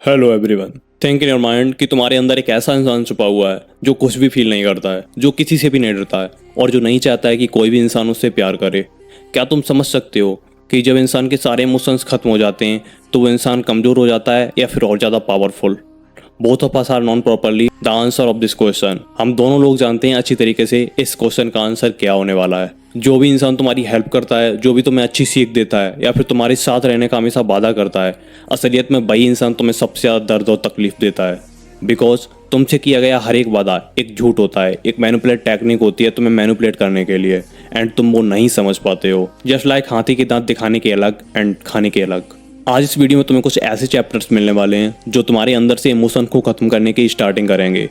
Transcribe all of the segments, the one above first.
Hello everyone. Think in your mind कि तुम्हारे अंदर एक ऐसा इंसान छुपा हुआ है जो कुछ भी फील नहीं करता है, जो किसी से भी नहीं डरता है और जो नहीं चाहता है कि कोई भी इंसान उससे प्यार करे। क्या तुम समझ सकते हो कि जब इंसान के सारे इमोशंस खत्म हो जाते हैं तो वो इंसान कमज़ोर हो जाता है या फिर और ज़्यादा powerful? Both of us are known properly the answer of this question. हम दोनों लोग जानते हैं अच्छी तरीके से इस क्वेश्चन का आंसर क्या होने वाला है। जो भी इंसान तुम्हारी हेल्प करता है, जो भी तुम्हें अच्छी सीख देता है या फिर तुम्हारे साथ रहने का हमेशा वादा करता है, असलियत में वही इंसान तुम्हें सबसे ज़्यादा दर्द और तकलीफ देता है। बिकॉज तुमसे किया गया हर एक वादा एक झूठ होता है, एक मैनिपुलेट टेक्निक होती है तुम्हें मैनिपुलेट करने के लिए, एंड तुम वो नहीं समझ पाते हो। जस्ट लाइक हाथी के दांत दिखाने के अलग एंड खाने के अलग। आज इस वीडियो में तुम्हें कुछ ऐसे चैप्टर्स मिलने वाले हैं जो तुम्हारे अंदर से इमोशन को खत्म करने की स्टार्टिंग करेंगे।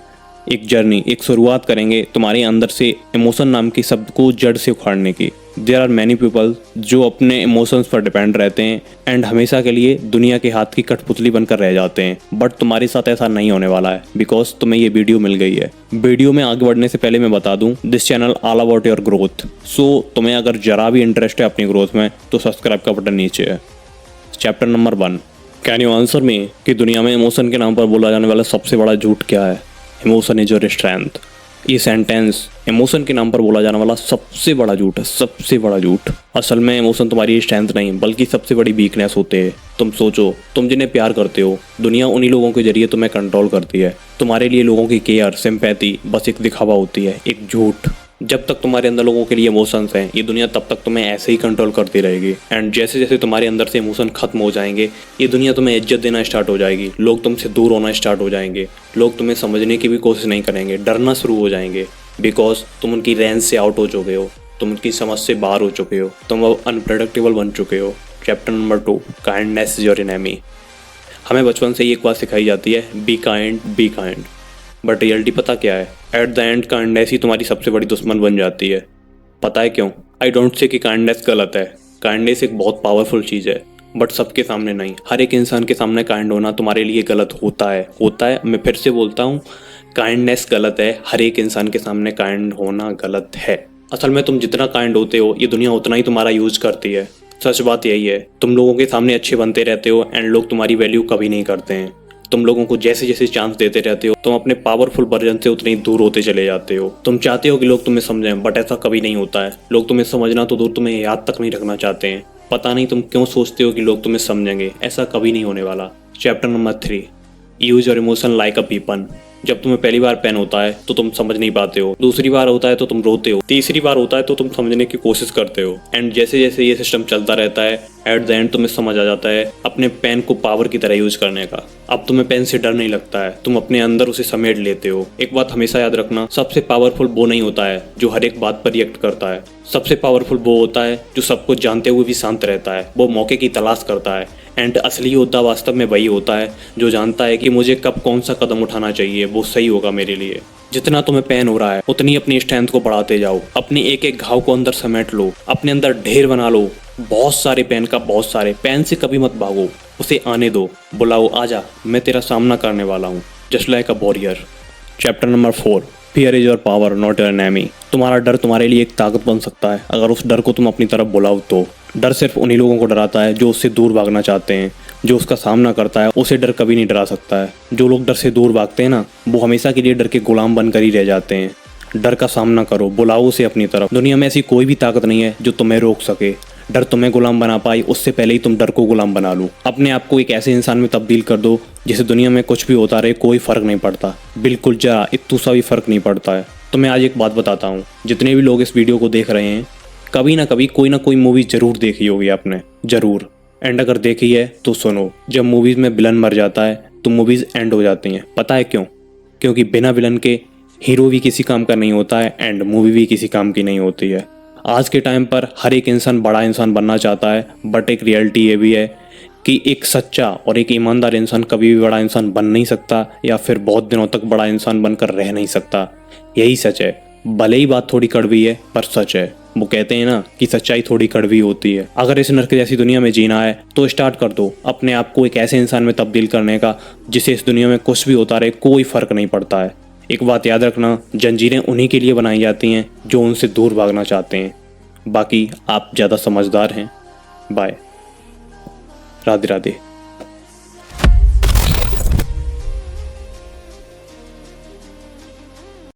एक जर्नी, एक शुरुआत करेंगे तुम्हारे अंदर से इमोशन नाम के शब्द को जड़ से उखाड़ने की। देयर आर मैनी पीपल जो अपने इमोशंस पर डिपेंड रहते हैं एंड हमेशा के लिए दुनिया के हाथ की कठपुतली बनकर रह जाते हैं। बट तुम्हारे साथ ऐसा नहीं होने वाला है बिकॉज तुम्हें ये वीडियो मिल गई है। वीडियो में आगे बढ़ने से पहले मैं बता दूं, this channel all about your growth. So तुम्हें अगर जरा भी इंटरेस्ट है अपनी ग्रोथ में तो सब्सक्राइब का बटन नीचे है। Chapter number 1, can you answer me कि दुनिया में इमोशन के नाम पर बोला जाने वाला सबसे बड़ा झूठ क्या है? Emotion is your strength. ये सेंटेंस इमोशन के नाम पर बोला जाने वाला सबसे बड़ा झूठ है, सबसे बड़ा झूठ। असल में इमोशन तुम्हारी स्ट्रेंथ नहीं बल्कि सबसे बड़ी वीकनेस होते हैं। तुम सोचो, तुम जिन्हें प्यार करते हो, दुनिया उन्हीं लोगों के जरिए तुम्हें कंट्रोल करती है। तुम्हारे लिए लोगों की केयर, सिंपैथी बस एक दिखावा होती है, एक झूठ। जब तक तुम्हारे अंदर लोगों के लिए इमोशंस हैं, ये दुनिया तब तक तुम्हें ऐसे ही कंट्रोल करती रहेगी। एंड जैसे जैसे तुम्हारे अंदर से इमोशन खत्म हो जाएंगे, ये दुनिया तुम्हें इज्जत देना स्टार्ट हो जाएगी। लोग तुमसे दूर होना स्टार्ट हो जाएंगे, लोग तुम्हें समझने की भी कोशिश नहीं करेंगे, डरना शुरू हो जाएंगे। बिकॉज तुम उनकी रेंज से आउट हो चुके हो, तुम उनकी समझ से बाहर हो चुके हो, तुम अब अनप्रेडिक्टेबल बन चुके हो। Chapter number 2, kindness is your enemy. हमें बचपन से ही एक बात सिखाई जाती है, be kind, be kind. But reality पता क्या है? At the end kindness he तुम्हारी सबसे बड़ी दुश्मन बन जाती है। पता है क्यों? आई डोंट से कि काइंडनेस गलत है। काइंडनेस एक बहुत पावरफुल चीज़ है, बट सबके सामने नहीं। हर एक इंसान के सामने काइंड होना तुम्हारे लिए गलत होता है। मैं फिर से बोलता हूँ, काइंडनेस गलत है, हर एक इंसान के सामने काइंड होना गलत है। असल में तुम जितना काइंड होते हो, ये दुनिया उतना ही तुम्हारा यूज करती है। सच बात यही है, तुम लोगों के सामने अच्छे बनते रहते हो एंड लोग तुम्हारी वैल्यू कभी नहीं करते हैं। तुम लोगों को जैसे जैसे चांस देते रहते हो, तुम अपने पावरफुल वर्जन से उतनी दूर होते चले जाते हो। तुम चाहते हो कि लोग तुम्हें समझें, बट ऐसा कभी नहीं होता है। लोग तुम्हें समझना तो दूर, तुम्हें याद तक नहीं रखना चाहते हैं। पता नहीं तुम क्यों सोचते हो कि लोग तुम्हें समझेंगे, ऐसा कभी नहीं होने वाला। Chapter number 3, use your emotion like a weapon. जब तुम्हें पहली बार पेन होता है तो तुम समझ नहीं पाते हो, दूसरी बार होता है तो तुम रोते हो, तीसरी बार होता है तो तुम समझने की कोशिश करते हो। एंड जैसे जैसे ये सिस्टम चलता रहता है, एट द एंड तुम्हें समझ आ जाता है अपने पेन को पावर की तरह यूज करने का। अब तुम्हें पेन से डर नहीं लगता है, तुम अपने अंदर उसे समेट लेते हो। एक बात हमेशा याद रखना, सबसे पावरफुल वो नहीं होता है जो हर एक बात पर रिएक्ट करता है। सबसे पावरफुल वो होता है जो सब कुछ जानते हुए भी शांत रहता है, वो मौके की तलाश करता है। एंड असली योद्धा वास्तव में वही होता है जो जानता है कि मुझे कब कौन सा कदम उठाना चाहिए, वो सही होगा मेरे लिए। जितना तुम्हें पेन हो रहा है उतनी अपनी स्ट्रेंथ को बढ़ाते जाओ, अपने एक एक घाव को अंदर समेट लो, अपने अंदर ढेर बना लो, बहुत सारे पेन का, बहुत सारे। पेन से कभी मत भागो, उसे आने दो, बुलाओ, आजा, मैं तेरा सामना करने वाला हूँ, just like a warrior. Chapter number 4, fear is your power not your enemy. तुम्हारा डर तुम्हारे लिए एक ताकत बन सकता है अगर उस डर को तुम अपनी तरफ बुलाओ तो। डर सिर्फ उन्हीं लोगों को डराता है जो उससे दूर भागना चाहते हैं। जो उसका सामना करता है उसे डर कभी नहीं डरा सकता है। जो लोग डर से दूर भागते हैं ना, वो हमेशा के लिए डर के गुलाम बनकर ही रह जाते हैं। डर का सामना करो, बुलाओ उसे अपनी तरफ। दुनिया में ऐसी कोई भी ताकत नहीं है जो तुम्हें रोक सके। डर तुम्हें गुलाम बना पाई, उससे पहले ही तुम डर को गुलाम बना लो। अपने आप को एक ऐसे इंसान में तब्दील कर दो जिसे दुनिया में कुछ भी होता रहे कोई फर्क नहीं पड़ता, बिल्कुल जरा इत्तू सा भी फर्क नहीं पड़ता है। तो मैं आज एक बात बताता हूँ, जितने भी लोग इस वीडियो को देख रहे हैं, कभी ना कभी कोई ना कोई मूवी जरूर देखी होगी आपने, जरूर। एंड अगर देखी है तो सुनो, जब मूवीज में विलन मर जाता है तो मूवीज एंड हो जाती हैं। पता है क्यों? क्योंकि बिना विलन के हीरो भी किसी काम का नहीं होता है एंड मूवी भी किसी काम की नहीं होती है। आज के टाइम पर हर एक इंसान बड़ा इंसान बनना चाहता है, बट एक रियलिटी ये भी है कि एक सच्चा और एक ईमानदार इंसान कभी भी बड़ा इंसान बन नहीं सकता, या फिर बहुत दिनों तक बड़ा इंसान बनकर रह नहीं सकता। यही सच है, भले ही बात थोड़ी कड़वी है पर सच है। वो कहते हैं ना कि सच्चाई थोड़ी कड़वी होती है। अगर इस नर्क जैसी दुनिया में जीना है तो स्टार्ट कर दो अपने आप को एक ऐसे इंसान में तब्दील करने का जिसे इस दुनिया में कुछ भी होता रहे कोई फर्क नहीं पड़ता है। एक बात याद रखना, जंजीरें उन्हीं के लिए बनाई जाती हैं जो उनसे दूर भागना चाहते हैं। बाकी आप ज़्यादा समझदार हैं। बाय, राधे राधे।